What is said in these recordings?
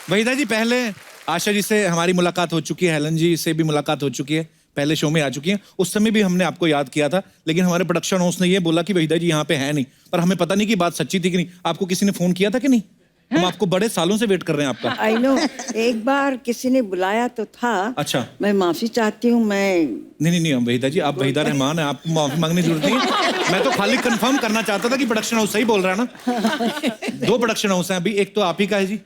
वहीदा जी, पहले आशा जी से हमारी मुलाकात हो चुकी है, हेलन जी से भी मुलाकात हो चुकी है, पहले शो में आ चुकी हैं। उस समय भी हमने आपको याद किया था, लेकिन हमारे प्रोडक्शन हाउस ने ये बोला कि वहीदा जी यहाँ पे है नहीं, पर हमें पता नहीं कि बात सच्ची थी कि नहीं। आपको किसी ने फोन किया था कि नहीं? हम आपको बड़े सालों से वेट कर रहे हैं आपका। आई नो, एक बार किसी ने बुलाया तो था। अच्छा। मैं माफी चाहती हूँ। नहीं, वहीदा जी, आप वहीदा रहमान हैं, आपको माफी मांगने की जरूरत नहीं है। मैं तो खाली कंफर्म करना चाहता था कि प्रोडक्शन हाउस सही बोल रहा है ना। 2 प्रोडक्शन हाउस हैं अभी, एक तो आप ही का है जी।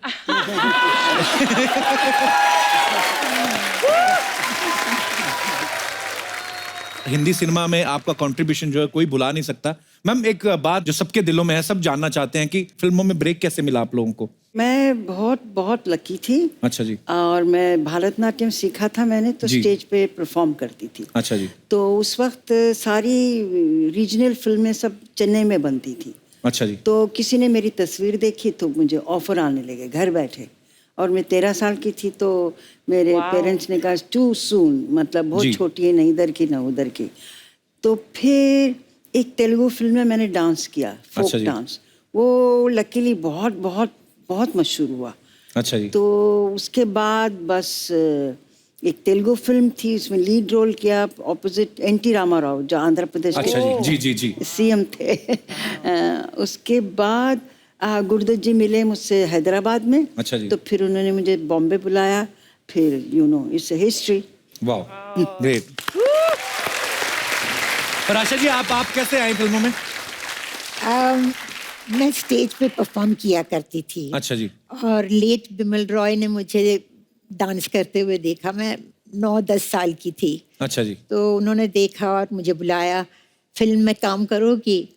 हिंदी सिनेमा में आपका कंट्रीब्यूशन जो है कोई भुला नहीं सकता। मैम, एक बात जो सबके दिलों में है, सब जानना चाहते हैं कि फिल्मों में ब्रेक कैसे मिला आप लोगों को? मैं बहुत लकी थी। अच्छा जी। और मैं भारतनाट्यम सीखा था मैंने, तो स्टेज पे परफॉर्म करती थी। अच्छा जी। तो उस वक्त सारी रीजनल फिल्में सब चेन्नई में बनती थी। अच्छा जी। तो किसी ने मेरी तस्वीर देखी तो मुझे ऑफर आने लगे घर बैठे। और मैं 13 साल की थी, तो मेरे पेरेंट्स ने कहा टू सून, मतलब बहुत छोटी है, न इधर की न उधर की। तो फिर एक तेलुगु फिल्म में मैंने डांस किया, फोक डांस। वो लकीली बहुत मशहूर हुआ। अच्छा जी। तो उसके बाद बस एक तेलुगु फिल्म थी, उसमें लीड रोल किया ऑपोजिट एनटी रामाराव, जो आंध्र प्रदेश के जी सीएम थे। उसके बाद गुरुदत्त जी मिले मुझसे हैदराबाद में। अच्छा जी। तो फिर उन्होंने मुझे बॉम्बे बुलाया। फिर इट्स अ हिस्ट्री। वाह, ग्रेट। पर आशा जी, आप कैसे आए फिल्मों में? मैं स्टेज पे परफॉर्म किया करती थी। अच्छा जी। और लेट बिमल रॉय ने मुझे डांस करते हुए देखा। मैं 9-10 साल की थी। अच्छा जी। तो उन्होंने देखा और मुझे बुलाया, फिल्म में काम करोगी?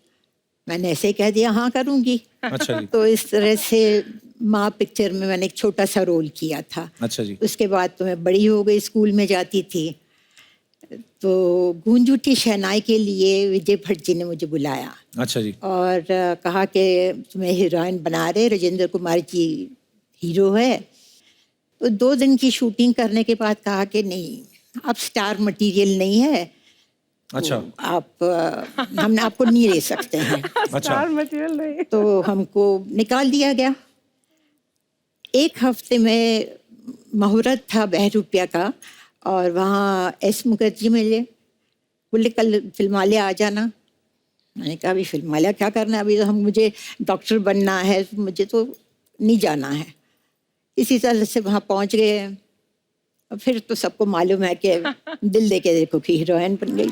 मैंने ऐसे कह दिया हाँ करूँगी। अच्छा जी। तो इस तरह से माँ पिक्चर में मैंने एक छोटा सा रोल किया था। अच्छा जी। उसके बाद तो मैं बड़ी हो गई, स्कूल में जाती थी। तो गूंज उठी शहनाई के लिए विजय भट्ट जी ने मुझे बुलाया। अच्छा जी। और कहा कि तुम्हें हीरोइन बना रहे, राजेंद्र कुमार जी हीरो है। तो 2 दिन की शूटिंग करने के बाद कहा कि नहीं, अब स्टार मटेरियल नहीं है। अच्छा। तो आप हम आपको नहीं ले सकते हैं। स्टार मटेरियल नहीं। तो हमको निकाल दिया गया। 1 हफ्ते में मुहूर्त था बहरूपिया का, और वहाँ एस मुखर्जी मिले, बोले कल फिल्मालय आ जाना। मैंने कहा अभी फिल्मालय क्या करना है, अभी तो मुझे डॉक्टर बनना है, मुझे तो नहीं जाना है। इसी तरह से वहाँ पहुँच गए। और फिर तो सबको मालूम है कि दिल दे के देखो कि हीरोइन बन गई।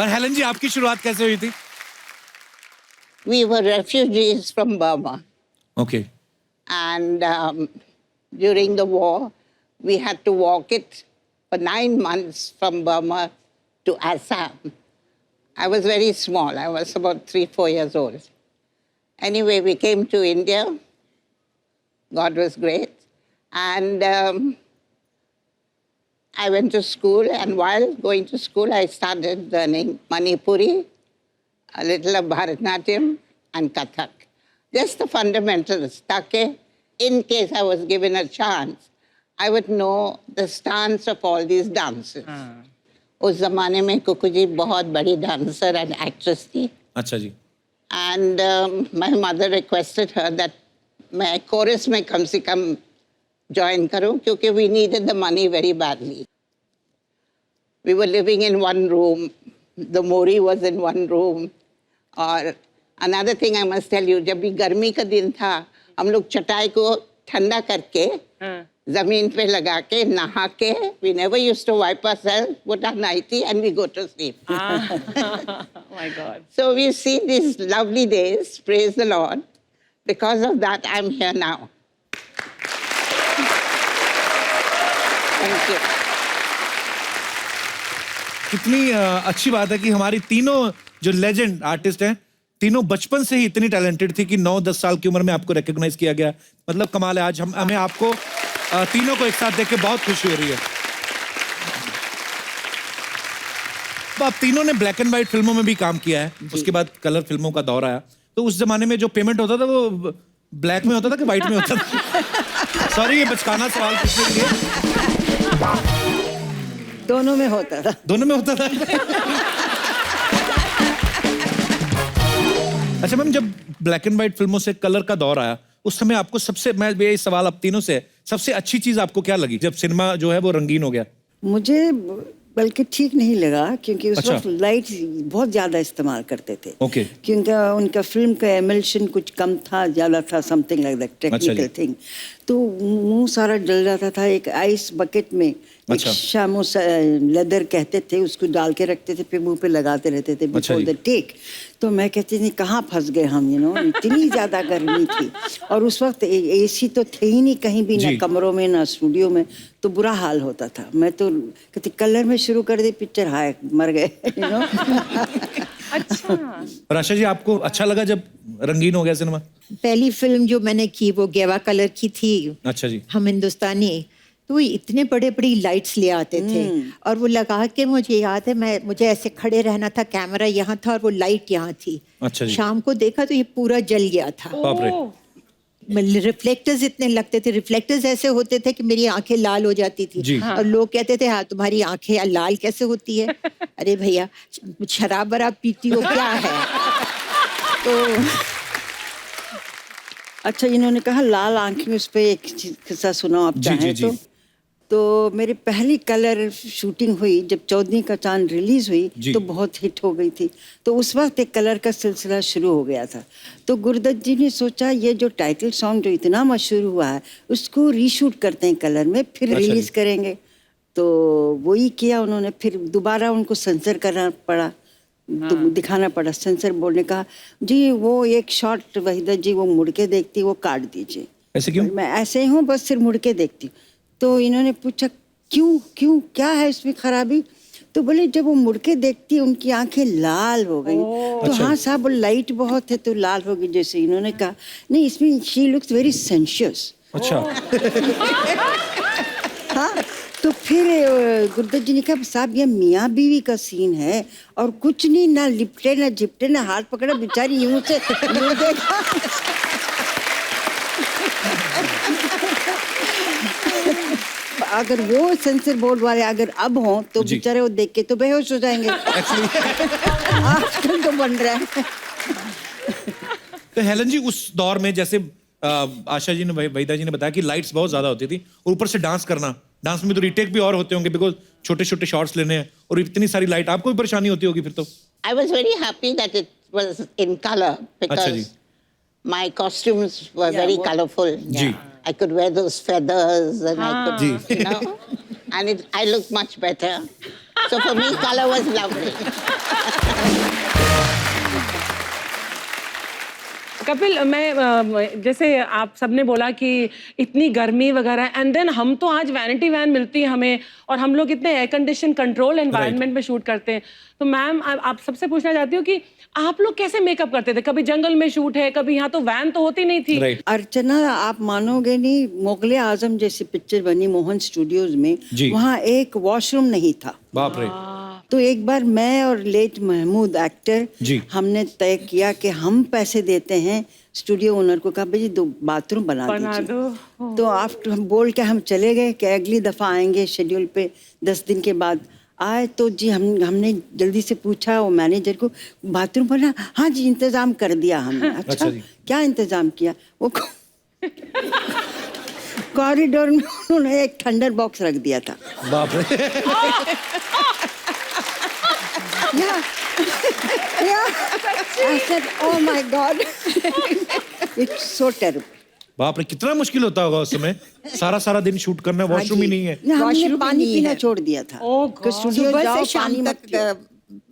और हेलन जी, आपकी शुरुआत कैसे हुई थी? We were refugees from Burma. Okay. And during the war, we had to walk it for 9 months from Burma to Assam. I was very small. I was about 3-4 years old. Anyway, we came to India. God was great. And I went to school, and while going to school, I started learning Manipuri, a little of Bharatnatyam, and Kathak. Just the fundamentals, ताकि in case I was given a chance, I would know the stance of all these dances. उस ज़माने में कुकू जी बहुत बड़ी dancer and actress थी. अच्छा जी. And my mother requested her that मैं chorus में कम से कम join करूँ, क्योंकि we needed the money very badly. We were living in one room. The Mori was in one room. और another thing I must tell you, जब भी गर्मी का दिन था, हम लोग चटाई को ठंडा करके जमीन पे लगा के नहा के, we never used to wipe ourselves, put our nightie and we go to sleep. Oh my God. So we've seen these lovely days, praise the Lord. Because of that, I'm here now. Thank you. कितनी अच्छी बात है कि हमारी तीनों जो legend artist हैं, तीनों बचपन से ही इतनी टैलेंटेड थी कि 9-10 साल की उम्र में आपको रिकॉग्नाइज किया गया। मतलब कमाल है। आज हमें आपको तीनों को एक साथ देख के बहुत खुशी हो रही है। तो आप तीनों ने ब्लैक एंड व्हाइट फिल्मों में भी काम किया है, उसके बाद कलर फिल्मों का दौर आया। तो उस जमाने में जो पेमेंट होता था वो ब्लैक में होता था कि व्हाइट में होता था? सॉरी, ये बचकाना सवाल पूछने के लिए। दोनों में होता था। दोनों में होता था। अच्छा मैम, जब ब्लैक एंड व्हाइट फिल्मों से कलर का दौर आया, उस समय आपको सबसे, मैं ये सवाल अब तीनों से है, सबसे अच्छी चीज आपको क्या लगी जब सिनेमा जो है वो रंगीन हो गया? मुझे बल्कि ठीक नहीं लगा, क्योंकि उस अच्छा। वक्त लाइट बहुत ज्यादा इस्तेमाल करते थे। ओके। क्योंकि उनका फिल्म का एमल्शन कुछ कम था, ज्यादा था, something like that, technical thing. तो मुंह सारा जल जाता था। एक आइस बकेट में एक अच्छा। शामो लेदर कहते थे, उसको डाल के रखते थे, फिर मुंह पे लगाते रहते थे अच्छा बिफोर जी। The take. तो मैं कहती थी कहाँ फंस गए हम, इतनी ज्यादा गर्मी थी। और उस वक्त एसी तो थे ही नहीं कहीं भी, ना जी। कमरों में ना स्टूडियो में, तो बुरा हाल होता था। मैं तो कहती कलर में शुरू कर दी पिक्चर, हाय मर गए। अच्छा। और आशा जी, आपको अच्छा लगा जब रंगीन हो गया सिनेमा? पहली फिल्म जो मैंने की वो गेवा कलर की थी। अच्छा जी। हम हिंदुस्तानी, तो वो इतने बड़े बड़ी लाइट्स ले आते थे और वो लगा के, मुझे याद है मुझे ऐसे खड़े रहना था, कैमरा यहाँ था और वो लाइट यहाँ थी। अच्छा जी। शाम को देखा तो ये पूरा जल गया था। बाप रे। ओह, रिफ्लेक्टर्स इतने लगते थे, रिफ्लेक्टर्स ऐसे होते थे कि मेरी आंखें लाल हो जाती थी। जी। और लोग कहते थे हाँ तुम्हारी आंखें लाल कैसे होती है? अरे भैया, शराब वराब पीती हो क्या है? तो अच्छा, इन्होंने कहा लाल आंखें, उस पे एक किस्सा सुनाओ आप जी, चाहें जी, जी। तो मेरी पहली कलर शूटिंग हुई जब 14 का चांद रिलीज हुई, जी। तो बहुत हिट हो गई थी। तो उस वक्त एक कलर का सिलसिला शुरू हो गया था। तो गुरुदत्त जी ने सोचा ये जो टाइटल सॉन्ग जो इतना मशहूर हुआ है, उसको रीशूट करते हैं कलर में, फिर अच्छा रिलीज जी। करेंगे। तो वही किया उन्होंने। फिर दोबारा उनको सेंसर करना पड़ा, दिखाना पड़ा। सेंसर बोर्ड ने कहा जी वो एक शॉट वहीदा जी वो मुड़ के देखती, वो काट दीजिए। ऐसे क्यों? मैं ऐसे ही हूँ, बस सिर्फ मुड़ के देखती हूँ। तो इन्होंने पूछा क्यों क्यों क्या है इसमें खराबी? तो बोले जब वो मुड़ के देखती है उनकी आंखें लाल हो गई। तो अच्छा। हाँ साहब, लाइट बहुत है तो लाल हो गई। जैसे इन्होंने कहा नहीं, इसमें शी लुक्स वेरी सेंशियस। अच्छा। हाँ, तो फिर गुरुदत्त जी ने कहा साहब ये मियाँ बीवी का सीन है और कुछ नहीं, ना लिपटे ना झिपटे ना हाथ पकड़ा, बेचारी यूं से यूं देखा। अगर वो सेंसर बोर्ड वाले अगर अब हों तो जी। बेचारे वो देख के तो बेहोश हो जाएंगे। आजकल तो बन रहा है। तो हेलन जी, उस दौर में जैसे आशा जी ने, वहीदा जी ने बताया कि लाइट्स बहुत ज्यादा होती थी और ऊपर से डांस करना, डांस में तो रीटेक भी और होते होंगे बिकॉज छोटे छोटे शॉट्स लेने हैं और इतनी सारी लाइट, आपको भी परेशानी होती होगी फिर तो? I was very happy that it was in color ji. because my costumes were very colorful. Ji. I could wear those feathers and I could, ji. you know, and I looked much better. So for me, color was lovely. Kapil, मैं जैसे आप सबने बोला कि इतनी गर्मी वगैरह, and then हम तो आज वैनिटी वैन मिलती है हमें और हम लोग इतने एयर कंडीशन कंट्रोल एनवायरनमेंट में शूट करते हैं। तो मैम आप सबसे पूछना चाहती हूँ कि आप लोग कैसे मेकअप करते थे? कभी जंगल में शूट है, कभी यहाँ, तो वैन तो होती नहीं थी। राइट। अर्चना, आप मानोगे नहीं, मुगले आजम जैसी पिक्चर बनी मोहन स्टूडियोज में, जी। वहाँ एक वॉशरूम नहीं था। बाप रे। तो एक बार मैं और लेट महमूद एक्टर, जी। हमने तय किया कि हम पैसे देते हैं। स्टूडियो ओनर को कहा भाई 2 बाथरूम बना दीजिए। दो। तो आफ्टर हम बोल के हम चले गए कि अगली दफा आएंगे शेड्यूल पे। 10 दिन के बाद आए तो जी हमने जल्दी से पूछा वो मैनेजर को, बाथरूम बना? हाँ जी इंतजाम कर दिया हमने। अच्छा अच्छा जी। क्या इंतजाम किया? वो कॉरिडोर में उन्होंने एक थंडर बॉक्स रख दिया था। बाप रे। I said, oh my God, it's so terrible. बाप रे, कितना मुश्किल होता होगा उस समय, सारा दिन शूट करना, वॉशरूम ही नहीं है। हमने वॉशरूम पानी नहीं पीना है। छोड़ दिया था। Oh कि स्टूडियो सुबह जाओ, से पानी शाम मत पियो। तक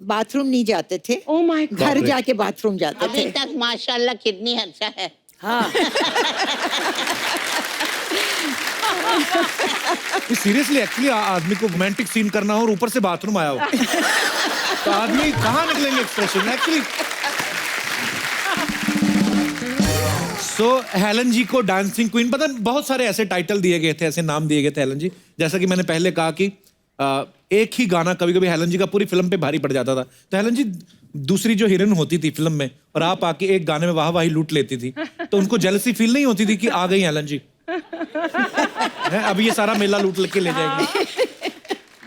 बाथरूम नहीं जाते थे। Oh my God. घर बाप रे। जाके बाथरूम जाते अभी थे। तक माशाल्लाह कितनी अच्छा है। हाँ। सीरियसली, एक्चुअली आदमी को रोमांटिक सीन करना हो और ऊपर से बाथरूम आया हो तो आदमी कहाँ निकलेंगे एक्सप्रेशन एक्चुअली। सो हेलन जी को डांसिंग क्वीन, पता नहीं बहुत सारे ऐसे टाइटल दिए गए थे, ऐसे नाम दिए गए थे हेलन जी। जैसा कि मैंने पहले कहा कि एक ही गाना कभी कभी हेलन जी का पूरी फिल्म पे भारी पड़ जाता था। तो हेलन जी दूसरी जो हीरोइन होती थी फिल्म में और आप आके एक गाने में वाही लूट लेती थी, तो उनको जेलसी फील नहीं होती थी कि आ गई हेलन जी, अब ये सारा मेला लूट के ले जाएंगे?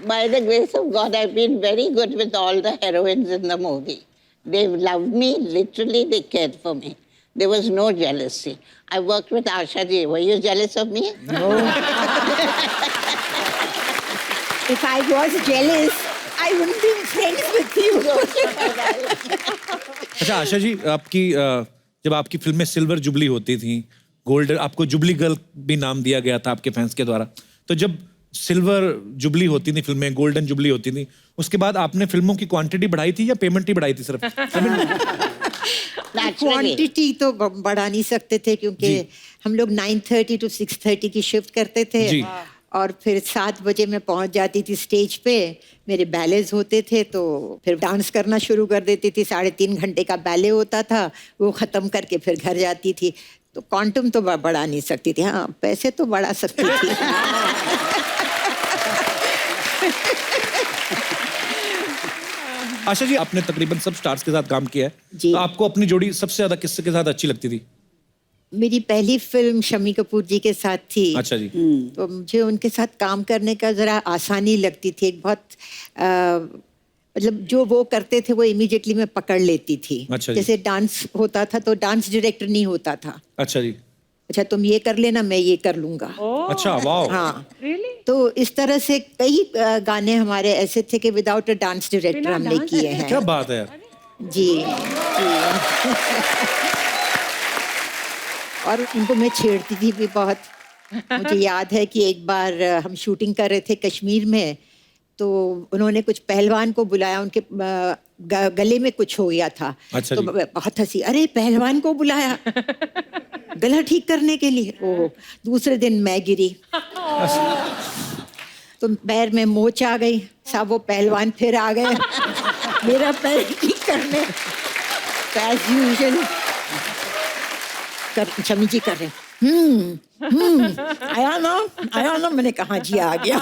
By the grace of God, I've been very good with all the heroines in the movie. They loved me, literally they cared for me. There was no jealousy. I worked with Asha ji. Were you jealous of me? If I was jealous, I wouldn't be friends with you. अच्छा आशा जी, आपकी जब आपकी फिल्में silver jubilee होती थी, golden, आपको jubilee girl भी नाम दिया गया था आपके फैंस के द्वारा, तो जब सिल्वर जुबली होती थी फिल्में, गोल्डन जुबली होती थी, उसके बाद आपने फिल्मों की क्वांटिटी बढ़ाई थी या पेमेंट ही बढ़ाई थी सिर्फ? क्वांटिटी तो बढ़ा नहीं सकते थे क्योंकि हम लोग 9:30 to 6:30 की शिफ्ट करते थे जी। और फिर 7 बजे मैं पहुंच जाती थी स्टेज पे, मेरे बैलेज होते थे तो फिर डांस करना शुरू कर देती थी। 3.5 घंटे का बैले होता था, वो ख़त्म करके फिर घर जाती थी। तो क्वांटम तो बढ़ा नहीं सकती थी, हाँ पैसे तो बढ़ा सकती थी। आशा जी, आपने तकरीबन सब स्टार्स के साथ काम किया है, जी। तो आपको अपनी जोड़ी सबसे ज्यादा किसके साथ अच्छी लगती थी? मेरी पहली फिल्म शम्मी कपूर जी के साथ थी। अच्छा जी। तो मुझे उनके साथ काम करने का ज़रा आसानी लगती थी। एक बहुत मतलब जो वो करते थे वो इमीडिएटली मैं पकड़ लेती थी। अच्छा जी। जैसे डांस होता था तो डांस डायरेक्टर नहीं होता था। अच्छा जी। अच्छा तुम ये कर लेना, मैं ये कर लूंगा। अच्छा, वाह। हाँ Really? तो इस तरह से कई गाने हमारे ऐसे थे कि विदाउट अ डांस डायरेक्टर बिना हमने dance किए हैं। क्या बात है यार। जी जी। और उनको मैं छेड़ती थी भी बहुत। मुझे याद है कि एक बार हम शूटिंग कर रहे थे कश्मीर में, तो उन्होंने कुछ पहलवान को बुलाया, उनके गले में कुछ हो गया था। अच्छा तो जी। बहुत हंसी, अरे पहलवान को बुलाया गला ठीक करने के लिए। ओह, दूसरे दिन मैं गिरी तो पैर में मोच आ गई। सब वो पहलवान फिर आ गए मेरा पैर ठीक करने। एज यूजुअल शमी जी कर रहे हैं, आया ना, मैंने कहा जी आ गया।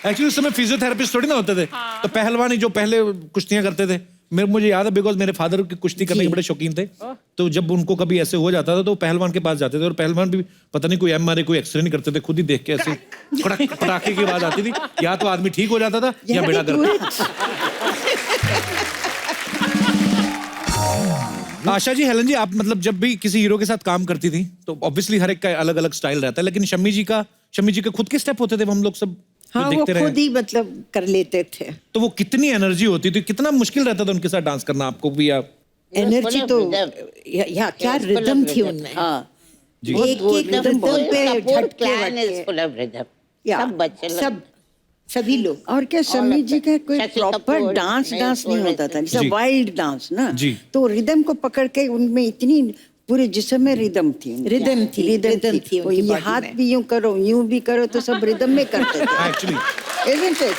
एक्चुअली उस समय फिजियोथेरेपिस्ट थोड़ी ना होते थे, तो पहलवान ही जो पहले कुश्तियां करते थे। मुझे याद है बिकॉज मेरे फादर की कुश्ती करने के बड़े शौकीन थे, तो जब उनको कभी ऐसे हो जाता था तो पहलवान के पास जाते थे, और पहलवान भी पता नहीं कोई MRI कोई एक्सरे नहीं करते थे, खुद ही देख के ऐसे कड़क पटाखे की आवाज आती थी, या तो आदमी ठीक हो जाता था या बेड़ा गर्क। आशा जी, हेलन जी, आप मतलब जब भी किसी हीरो के साथ काम करती थी तो ऑब्वियसली हर एक का अलग अलग स्टाइल रहता है, लेकिन शम्मी जी के खुद के स्टेप होते थे, वो हम लोग सब हाँ वो देखते रहे। खुद ही मतलब कर लेते थे। तो वो कितनी एनर्जी होती थी, कितना मुश्किल रहता था उनके साथ डांस करना आपको भी? या एनर्जी तो क्या रिदम थी उनमें। हाँ जी। एक रिदम पे झटके clan is वटके। full of rhythm. या, सब बच्चे लोग। सभी लोग। और क्या शम्मी जी का कोई शशि प्रॉपर कपूर, डांस मैं नहीं बोल होता रही था, थी। जैसे जी। वाइल्ड डांस ना। जी। तो रिदम को पकड़ के उनमें इतनी पूरे जिस्म में रिदम थी। रिदम थी वो उनकी ये body हाथ में। भी यूं करो, यूं भी करो, तो सब रिदम में करते थे। Actually Isn't it?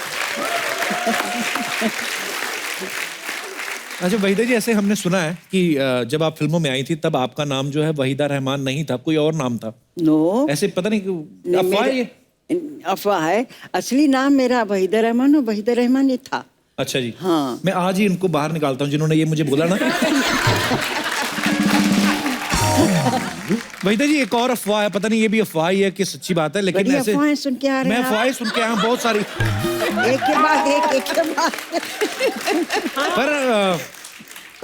अच्छा वहीदा जी, ऐसे हमने सुना है कि जब आप फिल्मों में आई थी तब आपका नाम जो है वहीदा रहमान नहीं था, कोई और नाम था। नो, ऐसे पता नहीं क्यों अफवाह है ये? अफवाह है। असली नाम मेरा वहीदा रहमान, और वहीदा रहमान ये था। अच्छा जी। हाँ। मैं आज ही इनको बाहर निकालता हूँ जिन्होंने ये मुझे बोला ना। वहीदा जी, एक और अफवाह है, पता नहीं ये भी अफवाह ही है कि सच्ची बात है, लेकिन बड़ी ऐसे अफवाहें सुन के आ रहे मैं हैं आप। अफवाहें सुन के आया हूँ बहुत सारी। एक के बाद एक के बाद। पर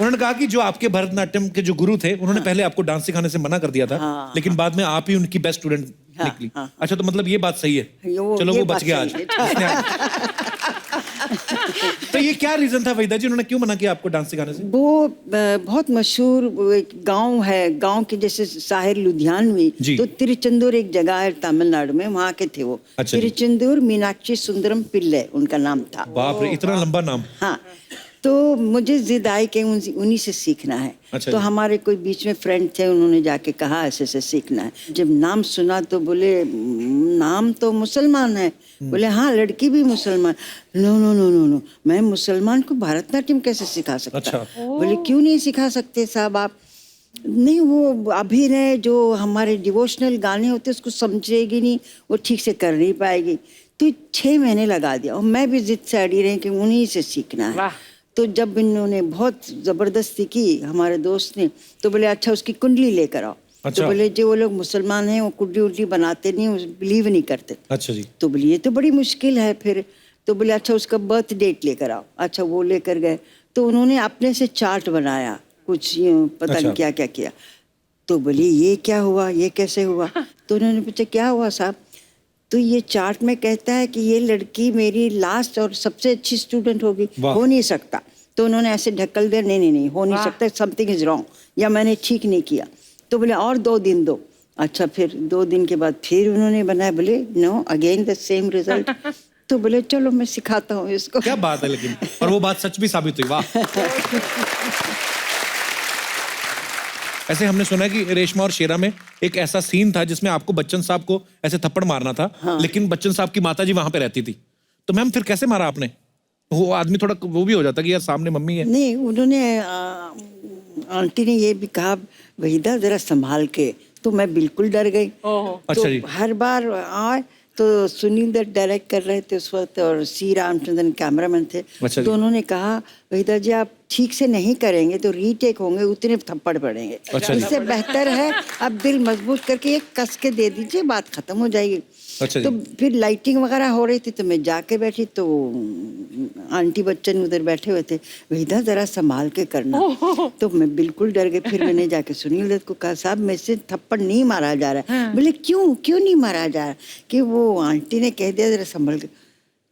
उन्होंने कहा कि जो आपके भरतनाट्यम के जो गुरु थे उन्होंने पहले आपको डांस सिखाने से मना कर दिया था, हाँ, लेकिन बाद में आप ही उनकी बेस्ट स्टूडेंट निकली। हाँ। अच्छा, तो मतलब ये बात सही है। चलो ये वो बात बच गया आज। सही इसने तो ये क्या रीजन था वहीदा जी, उन्होंने क्यों मना किया आपको डांस सिखाने से? वो बहुत मशहूर वो एक गांव है, गांव के जैसे साहिर लुधियानवी, जी। तो तिरुचंदूर एक जगह है तमिलनाडु में, वहाँ के थे वो। अच्छा जी। तिरुचंदूर मीनाक्षी सुंदरम पिल्ले उनका नाम था। बाप रे, इतना लंबा नाम। हाँ, तो मुझे जिद आई कि उन्हीं से सीखना है। अच्छा तो जी। हमारे कोई बीच में फ्रेंड थे, उन्होंने जाके कहा ऐसे ऐसे सीखना है। जब नाम सुना तो बोले नाम तो मुसलमान है। बोले हाँ, लड़की भी मुसलमान। No no no no no, मैं मुसलमान को भरतनाट्यम कैसे सिखा सकता? अच्छा। बोले क्यों नहीं सिखा सकते साहब आप? नहीं, वो अभिनय जो हमारे डिवोशनल गाने होते उसको समझेगी नहीं, वो ठीक से कर नहीं पाएगी। तो 6 महीने लगा दिया, और मैं भी जिद से अड़ी रही कि उन्हीं से सीखना है। वाह। तो जब इन्होंने बहुत जबरदस्ती की हमारे दोस्त ने, तो बोले अच्छा उसकी कुंडली लेकर आओ। अच्छा। तो बोले जो वो लोग मुसलमान हैं वो कुंडली उंडली बनाते नहीं, बिलीव नहीं करते। अच्छा जी। तो बोले ये तो बड़ी मुश्किल है फिर। तो बोले अच्छा उसका बर्थ डेट लेकर आओ। अच्छा वो लेकर गए, तो उन्होंने अपने से चार्ट बनाया, कुछ यूं पता अच्छा। नहीं क्या क्या किया। तो बोली ये क्या हुआ, ये कैसे हुआ? तो उन्होंने पूछा क्या हुआ साहब? तो ये चार्ट में कहता है कि ये लड़की मेरी लास्ट और सबसे अच्छी स्टूडेंट होगी, वाह। हो नहीं सकता। तो उन्होंने ऐसे ढकल दिया, नहीं नहीं नहीं हो नहीं सकता, समथिंग इज रॉन्ग, या मैंने ठीक नहीं किया। तो बोले और 2 दिन दो। अच्छा, फिर 2 दिन के बाद फिर उन्होंने बनाया, बोले no again the same result. तो बोले चलो मैं सिखाता हूँ इसको। क्या बात है, लेकिन और वो बात सच भी साबित हुई। वाह। ऐसे हमने सुना है कि रेशमा और शेरा में एक ऐसा सीन था जिसमें आपको बच्चन साहब को ऐसे थप्पड़ मारना था, लेकिन बच्चन साहब की माताजी वहां पे रहती थी। तो मैम फिर कैसे मारा आपने? वो आदमी थोड़ा वो भी हो जाता कि यार सामने मम्मी है। नहीं, उन्होंने आंटी ने ये भी कहा वहीदा जरा संभाल के, तो मैं बिल्कुल डर गई। अच्छा तो जी। हर बार आए तो सुनील दत्त डायरेक्ट कर रहे थे उस वक्त, और सी रामचंद्रन कैमरामैन थे। अच्छा जी। तो उन्होंने कहा वहीदा जी आप ठीक से नहीं करेंगे तो रीटेक होंगे, उतने थप्पड़ पड़ेंगे। अच्छा जी। इससे बेहतर है अब दिल मजबूत करके एक कस के दे दीजिए, बात खत्म हो जाएगी। अच्छा जी। तो फिर लाइटिंग वगैरह हो रही थी, तो मैं जाके बैठी, तो आंटी बच्चन उधर बैठे हुए थे, वहीदा जरा संभाल के करना। तो मैं बिल्कुल डर गई। फिर मैंने जाके सुनील दत्त को कहा साहब मेरे से थप्पड़ नहीं मारा जा रहा है। बोले क्यों क्यों नहीं मारा जा रहा? कि वो आंटी ने कह दिया जरा संभल के।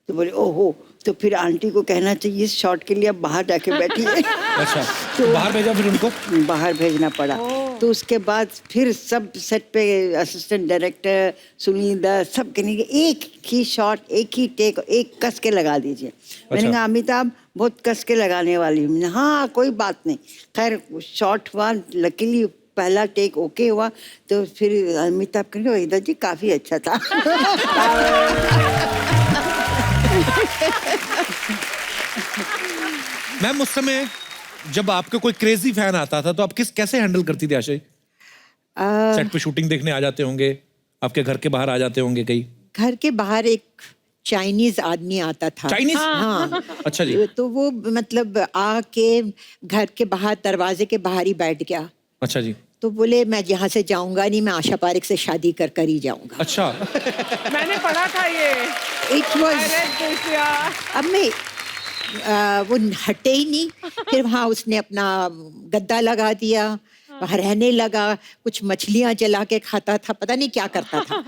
तो बोले ओहो, तो फिर आंटी को कहना चाहिए इस शॉट के लिए आप बाहर जाके बैठिए। अच्छा, तो बाहर भेजा फिर उनको? बाहर भेजना पड़ा। तो उसके बाद फिर सब सेट पे असिस्टेंट डायरेक्टर सुनील दत्त सब कहने के एक ही शॉट, एक ही टेक, एक कस के लगा दीजिए। मैंने कहा अमिताभ बहुत कस के लगाने वाली हूँ। हाँ कोई बात नहीं। खैर शॉट हुआ, लकीली पहला टेक ओके हुआ। तो फिर अमिताभ कहेंगे वहीदा जी काफी अच्छा था। मैम उस समय जब आपके कोई क्रेजी फैन आता था तो आप कैसे हैंडल करती थी आशा जी? सेट पे शूटिंग देखने आ जाते होंगे, आपके घर के बाहर आ जाते होंगे कहीं? घर के बाहर एक चाइनीज आदमी आता था। चाइनीज? हाँ। अच्छा जी। तो वो मतलब आके घर के बाहर दरवाजे के बाहर ही बैठ गया। अच्छा जी। तो बोले मैं यहाँ से जाऊंगा नहीं, मैं आशा पारेख से शादी कर ही जाऊंगा। अच्छा। मैंने पढ़ा था ये। इट वॉज, अब मैं वो हटे ही नहीं। फिर वहाँ उसने अपना गद्दा लगा दिया, वहाँ रहने लगा, कुछ मछलियाँ जला के खाता था, पता नहीं क्या करता था।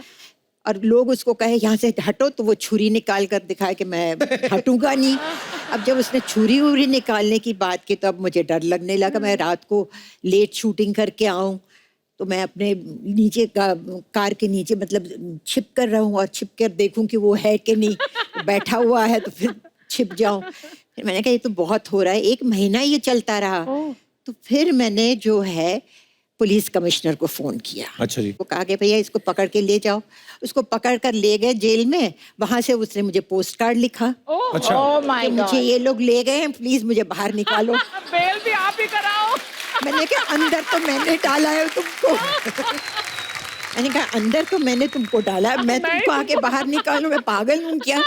और लोग उसको कहे यहाँ से हटो, तो वो छुरी निकाल कर दिखाए कि मैं हटूंगा नहीं। अब जब उसने छुरी उरी निकालने की बात की तो अब मुझे डर लगने लगा। मैं रात को लेट शूटिंग करके आऊँ तो मैं अपने नीचे कार के नीचे मतलब छिप कर रहा हूँ और छिप कर देखूं कि वो है कि नहीं, बैठा हुआ है तो फिर छिप जाऊं। फिर मैंने कहा ये तो बहुत हो रहा है। 1 महीना ये चलता रहा। तो फिर मैंने जो है पुलिस कमिश्नर को फोन किया। अच्छा जी। वो कहा कि भैया इसको पकड़ के ले जाओ। उसको पकड़ कर ले गए जेल में। वहां से उसने मुझे पोस्ट कार्ड लिखा। अच्छा। कि मुझे ये लोग ले गए हैं, प्लीज मुझे बाहर निकालो। बेल भी आप ही कराओ। मैंने कहा अंदर तो मैंने डाला है तुमको। मैंने कहा अंदर तो मैंने तुमको डाला है, मैं तुमको आके बाहर निकालूं? मैं पागल हूँ क्या?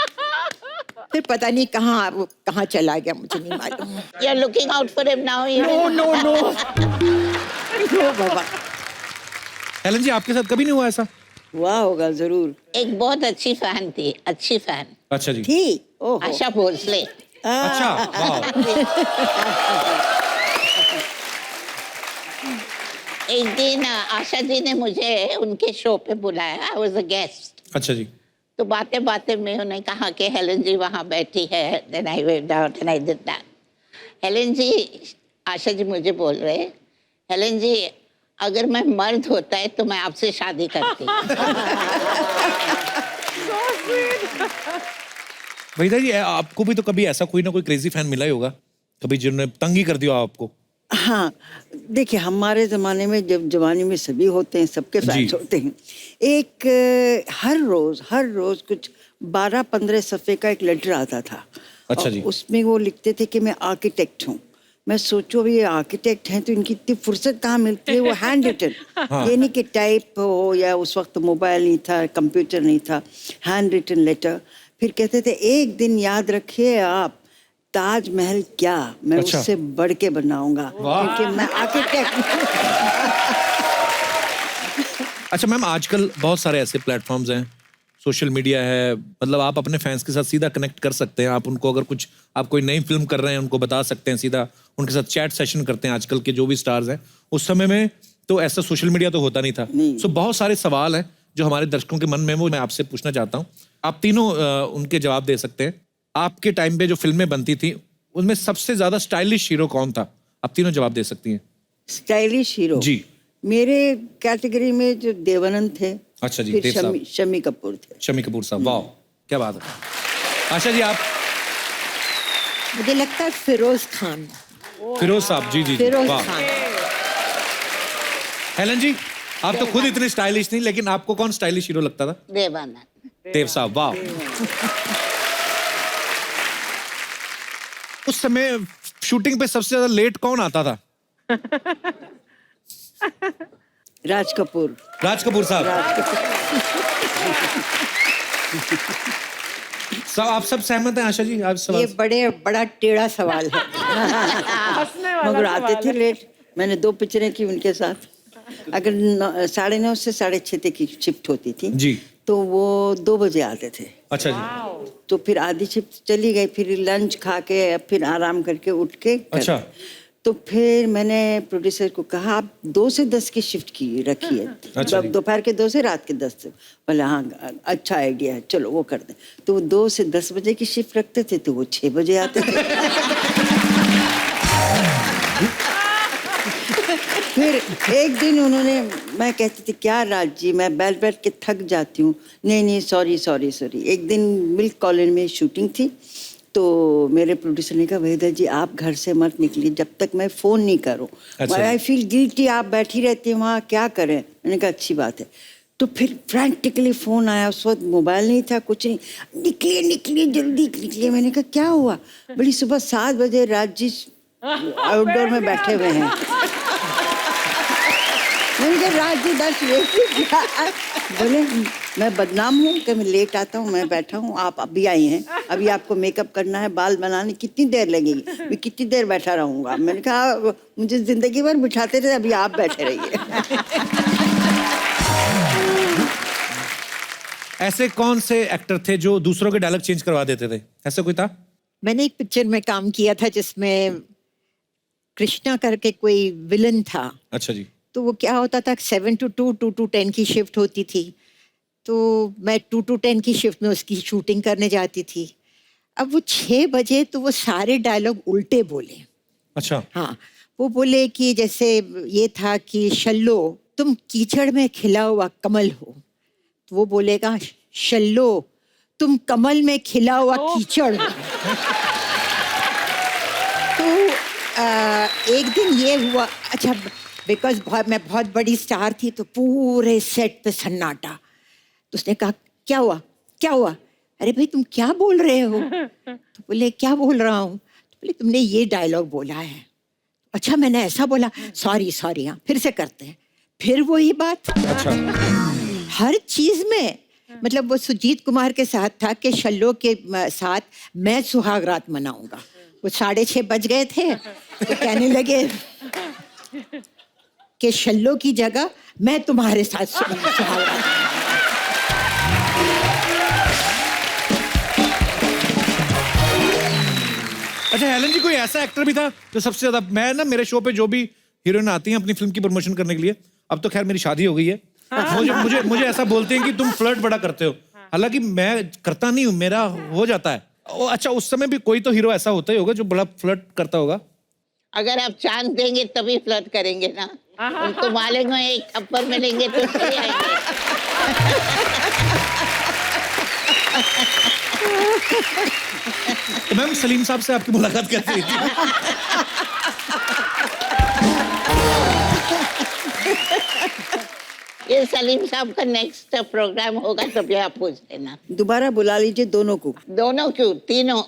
फिर पता नहीं कहाँ चला गया, मुझे नहीं मालूम। You're looking out for him now. No बाबा। हेलन जी आपके साथ कभी नहीं हुआ ऐसा? हुआ होगा जरूर। एक बहुत अच्छी फैन थी, अच्छी फैन, अच्छा जी। थी? ओहो। आशा भोसले। अच्छा, वाह। एक दिन आशा जी ने मुझे उनके शो पे बुलाया। I was a guest. अच्छा जी। तो बातें बातें में उन्होंने कहा कि हेलन जी वहाँ बैठी है। Then I waved out and I did that. Helen ji, Asha ji मुझे बोल रहे, हेलन जी अगर मैं मर्द होता है तो मैं आपसे शादी करती। वहीदा जी आपको भी तो कभी ऐसा कोई ना कोई क्रेजी फैन मिला ही होगा कभी, जिन्होंने तंग ही कर दिया आपको? हाँ, देखिए हमारे ज़माने में जब जवानी में सभी होते हैं, सबके फैंस होते हैं। एक हर रोज़ कुछ 12-15 सफ़े का एक लेटर आता था। अच्छा जी। उसमें वो लिखते थे कि मैं आर्किटेक्ट हूँ। मैं सोचो अभी ये आर्किटेक्ट हैं तो इनकी इतनी फुर्सत कहाँ मिलती है? वो हैंड रिटन, ये नहीं कि टाइप हो, या उस वक्त मोबाइल नहीं था, कंप्यूटर नहीं था, हैंड रिटन लेटर। फिर कहते थे एक दिन याद रखिए आप, ताजमहल क्या मैं अच्छा। उससे बढ़ के बनाऊंगा, क्योंकि मैं आर्किटेक्ट। अच्छा मैम, आजकल बहुत सारे ऐसे प्लेटफॉर्म्स हैं सोशल मीडिया है, मतलब आप अपने फैंस के साथ सीधा कनेक्ट कर सकते हैं। आप उनको अगर कुछ आप कोई नई फिल्म कर रहे हैं उनको बता सकते हैं, सीधा उनके साथ चैट सेशन करते हैं। आजकल के जो भी स्टार्स हैं, उस समय में तो ऐसा सोशल मीडिया तो होता नहीं था। सो बहुत सारे सवाल हैं जो हमारे दर्शकों के मन में, वो मैं आपसे पूछना चाहता हूँ। आप तीनों उनके जवाब दे सकते हैं। आपके टाइम पे जो फिल्में बनती थी उनमें सबसे ज्यादा स्टाइलिश हीरो कौन था? आप तीनों जवाब दे सकती हैं। स्टाइलिश हीरो जी। मेरे कैटेगरी में जो देवानंद थे, अच्छा जी, फिर देव साहब। शम्मी कपूर थे। शम्मी कपूर साहब, वाह क्या बात है। आशा जी आप? मुझे लगता है फिरोज खान। फिरोज साहब, जी जी, फिरोज वाह। खान। हेलन जी, आप तो खुद इतने स्टाइलिश नहीं, लेकिन आपको कौन स्टाइलिश हीरो लगता था? देवानंद। देव साहब, वाह। उस समय शूटिंग पे सबसे ज्यादा लेट कौन आता था? राज कपूर। राज कपूर साहब। सब आप सब सहमत हैं आशा जी? आप ये सब? बड़ा टेढ़ा सवाल है। हंसने वाला मगर आते सवाल थे है। लेट। मैंने 2 पिक्चरें की उनके साथ। अगर 9:30 से 6:30 तक की शिफ्ट होती थी जी। तो वो 2 बजे आते थे। अच्छा जी। तो फिर आधी शिफ्ट चली गई, फिर लंच खा के फिर आराम करके उठ के अच्छा। तो फिर मैंने प्रोड्यूसर को कहा आप 2 से 10 की शिफ्ट की रखिए। अच्छा जी। दोपहर के 2 से रात के 10 से। बोले हाँ अच्छा आइडिया है, चलो वो कर दें। तो वो 2 से 10 बजे की शिफ्ट रखते थे, तो वो 6 बजे आते थे। फिर एक दिन उन्होंने, मैं कहती थी क्या राज जी मैं बैठ बैठ के थक जाती हूँ। नहीं सॉरी। एक दिन मिल्क कॉलोनी में शूटिंग थी, तो मेरे प्रोड्यूसर ने कहा वहीदा जी आप घर से मत निकलिए जब तक मैं फ़ोन नहीं करूँ। अच्छा। आई फील गिल्टी, आप बैठी रहती हैं वहाँ, क्या करें। मैंने कहा अच्छी बात है। तो फिर फ्रैंटिकली फ़ोन आया, उस वक्त मोबाइल नहीं था, कुछ नहीं। निकलिए जल्दी निकलिए। मैंने कहा क्या हुआ? बड़ी सुबह 7 बजे राज जी आउटडोर में बैठे हुए हैं। मैंने कहा राज जी 10 बजे। बोले मैं बदनाम हूँ कि मैं लेट आता हूँ, मैं बैठा हूँ, आप अभी आई हैं, अभी आपको मेकअप करना है, बाल बनाने कितनी देर लगेगी, मैं कितनी देर बैठा रहूँगा। मैंने कहा मुझे जिंदगी भर बिठाते थे, अभी आप बैठे रहिए। ऐसे कौन से एक्टर थे जो दूसरों के डायलॉग चेंज करवा देते थे? ऐसा कोई था? मैंने एक पिक्चर में काम किया था जिसमें कृष्णा करके कोई विलन था। अच्छा जी। तो वो क्या होता था 7 to 2, 2 to 10 की शिफ्ट होती थी। तो मैं 2 to 10 की शिफ्ट में उसकी शूटिंग करने जाती थी। अब वो 6 बजे तो वो सारे डायलॉग उल्टे बोले। अच्छा। हाँ, वो बोले कि जैसे ये था कि शल्लो तुम कीचड़ में खिला हुआ कमल हो, तो वो बोलेगा शल्लो तुम कमल में खिला हुआ कीचड़ हो। तो एक दिन ये हुआ, अच्छा बिकॉज मैं बहुत बड़ी स्टार थी तो पूरे सेट पे सन्नाटा। तो उसने कहा क्या हुआ? अरे भाई तुम क्या बोल रहे हो? तो बोले क्या बोल रहा हूँ? तो बोले तुमने ये डायलॉग बोला है। अच्छा मैंने ऐसा बोला, सॉरी हाँ फिर से करते हैं। फिर वही बात। अच्छा। हर चीज में, मतलब वो सुजीत कुमार के साथ था कि शल्लो के साथ मैं सुहाग रात मनाऊंगा। वो 6:30 बज गए थे तो कहने लगे कि शल्लो की जगह मैं तुम्हारे साथ सुहाग रात। अच्छा हेलन जी, कोई ऐसा एक्टर भी था जो सबसे ज्यादा, मैं ना मेरे शो पे जो भी हीरोइन आती हैं अपनी फिल्म की प्रमोशन करने के लिए, अब तो खैर मेरी शादी हो गई है, मुझे ऐसा बोलते हैं कि तुम फ्लर्ट बड़ा करते हो। हालांकि मैं करता नहीं हूँ, मेरा हो जाता है। अच्छा उस समय भी कोई तो हीरो ऐसा होता ही होगा जो बड़ा फ्लर्ट करता होगा। अगर आप चांस देंगे तभी फ्लर्ट करेंगे ना। उनको मालेंगे एक थप्पड़ मिलेंगे तो चले आएंगे। तो मैम सलीम साहब से आपकी मुलाकात कैसे हुई थी? ये सलीम साहब का नेक्स्ट प्रोग्राम होगा तो भी आप पूछ लेना। दोबारा बुला लीजिए दोनों को। दोनों क्यों, तीनों।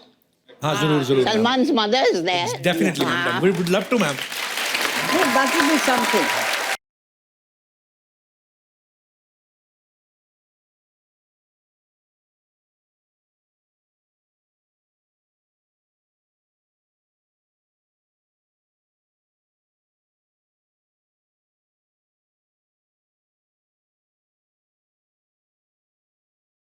हाँ जरूर। Salman's mother is there. Definitely, ma'am. We would love to, ma'am. That will be something.